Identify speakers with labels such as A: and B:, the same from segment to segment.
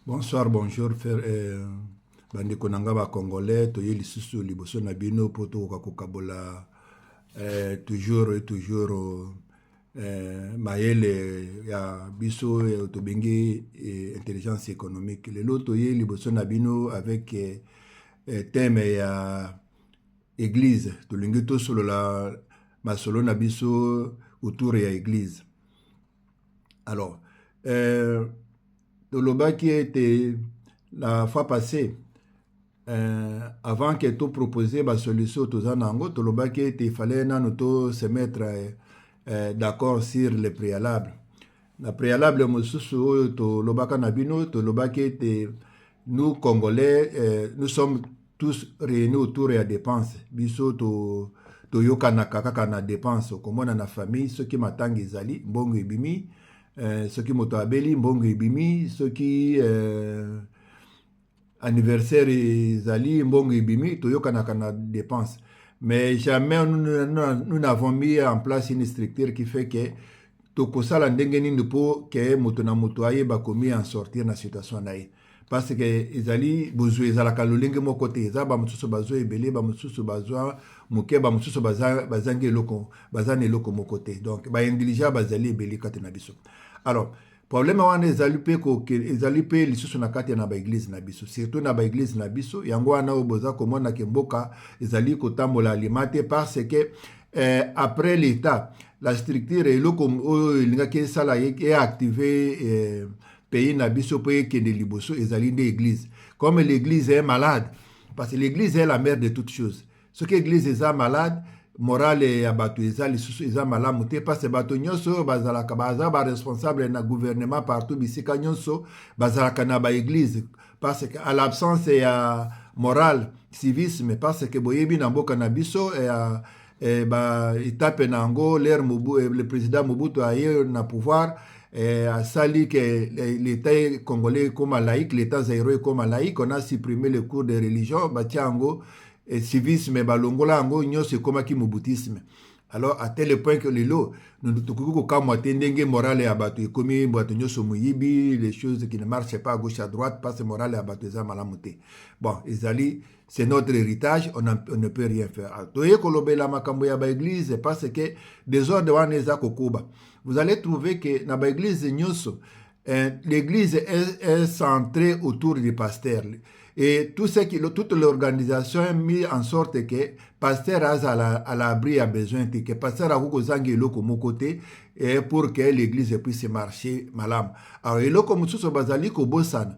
A: Bonsoir, bonjour, frère. Bandeko nanga ba Congolais, toye lisusu liboso na bino po tokoka kokabola toujours et toujours mayele ya biso tobengi intelligence économique. Lelo toye liboso na bino avec thème ya église. Tolingi tosolola masolo na biso autour ya église. Alors, tolobaki ete la fois passée, avant que tu proposé la solution toza nango, tolobaki ete il fallait nano to se mettre d'accord sur les préalables. La préalable mosusu oyo tolobaka na bino, tolobaki ete nous Congolais, nous sommes tous réunis autour de la dépense. Biso toyokanaka kaka na dépense, komona na famille, ceux qui matanga ezali, mbongo ebimi, soki moto abeli mbongo ebimi, soki anniversaire ezali mbongo ebimi, toyokanaka na dépense. Mais jamais nous n'avons mis en place une structure qui fait que tokosala ndenge nini po ke moto na moto ayeba komi en sortir na situation na ye. Parce que ezali bozwi ezalaka lolenge moko te, eza bamosusu bazwa ebele, bamosusu bazwa moke, bamosusu bazangi eloko, bazana eloko moko te. Donc baindiligent bazali ebele kati na biso. Alors problème wana ezali pe lisusu na kati na baeglise na biso, surtout na baeglise na biso, yango wana oyo boza komona ke mboka ezali kotambola alima te, parce que après l'état la structure eloko oyo elingaki esala ye activer pays na biso po ekende liboso ezali nde église. Comme l'église est malade, parce que l'église est la mère de toutes choses. Ce que l'église est malade, morale ya bato eza lisusu eza malamu te, parce que bato nyonso bazalaka baza ba responsable na gouvernement partout bisika nyonso bazalaka na ba église, parce que à l'absence ya morale civisme, parce que boyebi na mboka na biso ba etape na ngo le président Mobutu aye na pouvoir, asali que l'état congolais comme laïque, l'état zaïrois comme laïque, on a supprimé le cours de religion, batia ngo civisme balongola yango nyonso ekomaki mobutisme. Alors à tel point que lelo nous tokoki kokamwa te ndenge morale ya bato ekomi bato nyonso moyibi, les choses qui ne marchent pas à gauche à droite, parce que morale ya bato eza malamu te. Bon, ezali c'est notre héritage, on ne peut rien faire. Toye kolobela makambo ya ba église parce que désordre wana eza kokuba. Vous allez trouver que na ba église nyonso l'église est centrée autour du pasteur. Et toute l'organisation a mis en sorte que pasteur à l'abri a besoin que pasteur a zangi eloko mokote pour que l'église puisse marcher malam. Alors eloko mususu bazali ko bosana.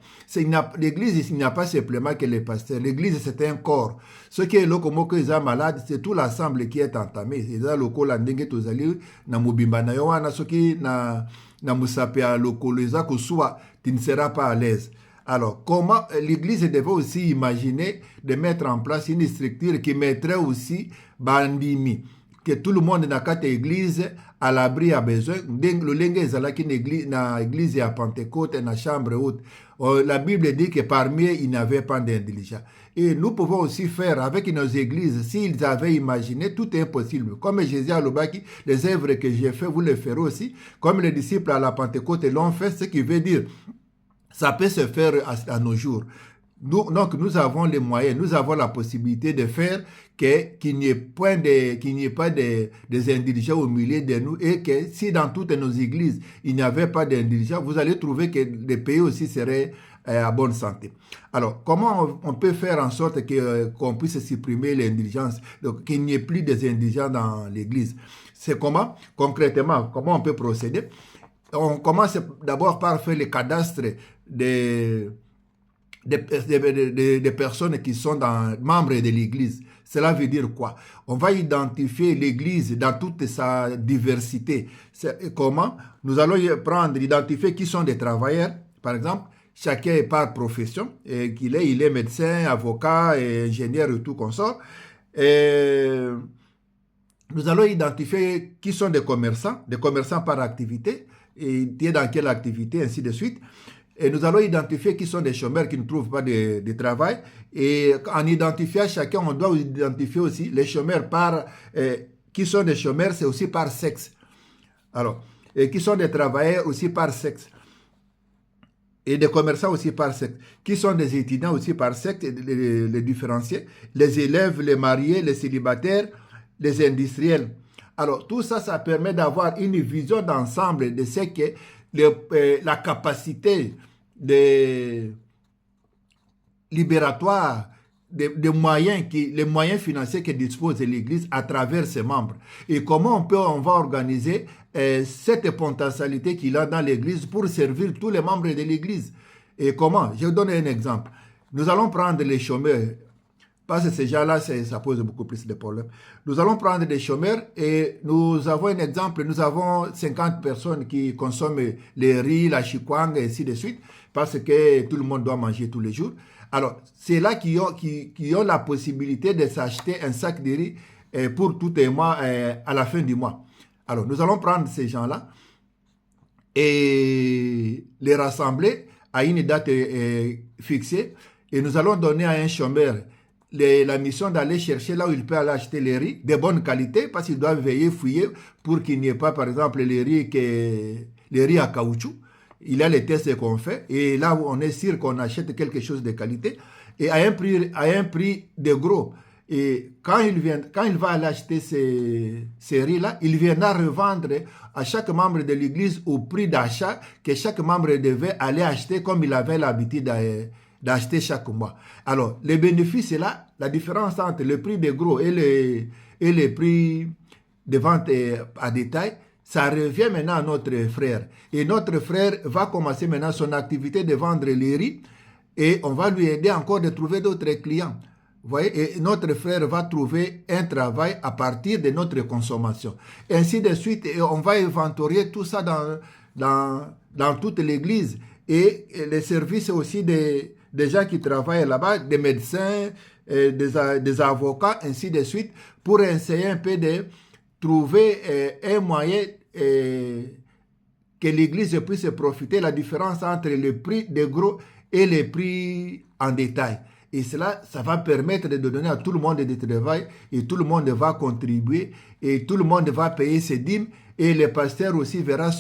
A: L'église, il n'y a pas simplement que les pasteurs. L'église, c'est un corps. Ce qui est eloko moko eza malade, c'est tout l'ensemble qui est entamé. Eza loko la ndenge tozali na mobimba na yo wana soki na musape a loko leza kusua, tu ne seras pas à l'aise. Alors, comment l'Église devait aussi imaginer de mettre en place une structure qui mettrait aussi bandimi, que tout le monde dans cette église à l'abri a besoin. Le lingue est na église à Pentecôte, na chambre haute. La Bible dit que parmi eux, il n'y avait pas d'intelligents. Et nous pouvons aussi faire avec nos églises, s'ils avaient imaginé, tout est possible. Comme Jésus à l'Obaki, les œuvres que j'ai fait, vous les ferez aussi. Comme les disciples à la Pentecôte l'ont fait, ce qui veut dire ça peut se faire à nos jours. Donc nous avons les moyens, nous avons la possibilité de faire qu'il n'y ait pas des indigents au milieu de nous, et que si dans toutes nos églises il n'y avait pas d'indigents, vous allez trouver que les pays aussi seraient à bonne santé. Alors comment on peut faire en sorte qu'on puisse supprimer l'indigence, donc qu'il n'y ait plus des indigents dans l'église? C'est comment concrètement, comment on peut procéder? On commence d'abord par faire le cadastre des personnes qui sont membres de l'Église. Cela veut dire quoi? On va identifier l'Église dans toute sa diversité. Comment? Nous allons identifier qui sont des travailleurs, par exemple. Chacun est par profession, et il est médecin, avocat, et ingénieur et tout consort. Et nous allons identifier qui sont des commerçants par activité, et dans quelle activité, ainsi de suite. Et nous allons identifier qui sont des chômeurs qui ne trouvent pas de travail. Et en identifiant chacun, on doit identifier aussi les chômeurs qui sont des chômeurs, c'est aussi par sexe. Alors, et qui sont des travailleurs aussi par sexe. et des commerçants aussi par secte, qui sont des étudiants aussi par secte, les différencier, les élèves, les mariés, les célibataires, les industriels. Alors, tout ça, ça permet d'avoir une vision d'ensemble de ce que la capacité de libératoire des moyens les moyens financiers que dispose l'Église à travers ses membres. Et comment on va organiser cette potentialité qu'il a dans l'Église pour servir tous les membres de l'Église. Et comment? Je vais vous donner un exemple. Nous allons prendre les chômeurs, parce que ces gens-là, ça pose beaucoup plus de problèmes. Nous allons prendre des chômeurs et nous avons un exemple. Nous avons 50 personnes qui consomment les riz, la chikwang et ainsi de suite, parce que tout le monde doit manger tous les jours. Alors, c'est là qui ont la possibilité de s'acheter un sac de riz pour tout un mois à la fin du mois. Alors, nous allons prendre ces gens-là et les rassembler à une date fixée et nous allons donner à un chômeur la mission d'aller chercher là où il peut aller acheter les riz de bonne qualité parce qu'il doit veiller, fouiller pour qu'il n'y ait pas, par exemple, les riz à caoutchouc. Il y a les tests qu'on fait et là on est sûr qu'on achète quelque chose de qualité et à un prix de gros. Et quand il va aller acheter ces riz-là, il viendra revendre à chaque membre de l'église au prix d'achat que chaque membre devait aller acheter comme il avait l'habitude d'acheter chaque mois. Alors, les bénéfices, c'est là, la différence entre le prix de gros et le prix de vente à détail. Ça revient maintenant à notre frère. Et notre frère va commencer maintenant son activité de vendre les riz et on va lui aider encore de trouver d'autres clients. Vous voyez, et notre frère va trouver un travail à partir de notre consommation. Et ainsi de suite, et on va inventorier tout ça dans toute l'église. Et les services aussi des gens qui travaillent là-bas, des médecins, des avocats, ainsi de suite, pour essayer un peu de trouver un moyen que l'Église puisse profiter la différence entre le prix de gros et le prix en détail. Et cela, ça va permettre de donner à tout le monde du travail et tout le monde va contribuer et tout le monde va payer ses dîmes et le pasteur aussi verra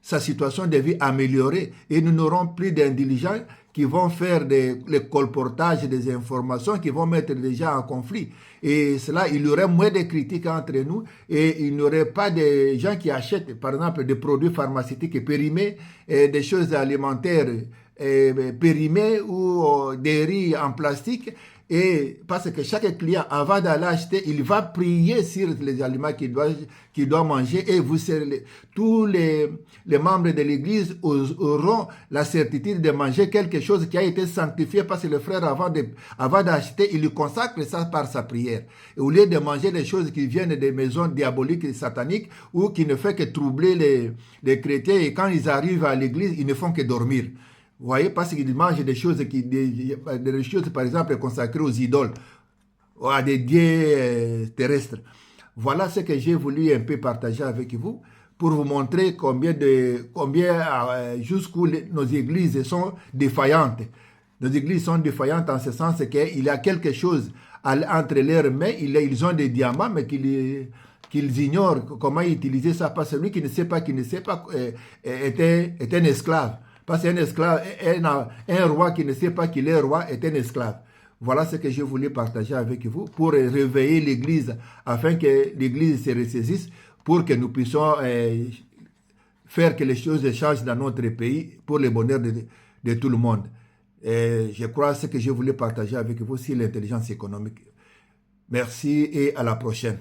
A: sa situation de vie améliorée et nous n'aurons plus d'indigents qui vont faire le colportage des informations, qui vont mettre les gens en conflit. Et cela, il y aurait moins de critiques entre nous et il n'y aurait pas de gens qui achètent, par exemple, des produits pharmaceutiques périmés, des choses alimentaires périmées ou des riz en plastique. Et parce que chaque client, avant d'aller acheter, il va prier sur les aliments qu'il doit manger et tous les membres de l'église auront la certitude de manger quelque chose qui a été sanctifié parce que le frère, avant d'acheter, il lui consacre ça par sa prière. Et au lieu de manger des choses qui viennent des maisons diaboliques et sataniques ou qui ne font que troubler les chrétiens et quand ils arrivent à l'église, ils ne font que dormir. Vous voyez, parce qu'ils mangent des choses, par exemple, consacrées aux idoles, ou à des dieux terrestres. Voilà ce que j'ai voulu un peu partager avec vous pour vous montrer combien jusqu'où nos églises sont défaillantes. Nos églises sont défaillantes en ce sens qu'il y a quelque chose entre leurs mains, ils ont des diamants, mais qu'ils ignorent comment utiliser ça. Parce que celui qui ne sait pas est un esclave. Parce qu'un esclave, un roi qui ne sait pas qu'il est roi est un esclave. Voilà ce que je voulais partager avec vous pour réveiller l'Église, afin que l'Église se ressaisisse, pour que nous puissions faire que les choses changent dans notre pays pour le bonheur de tout le monde. Et je crois ce que je voulais partager avec vous sur l'intelligence économique. Merci et à la prochaine.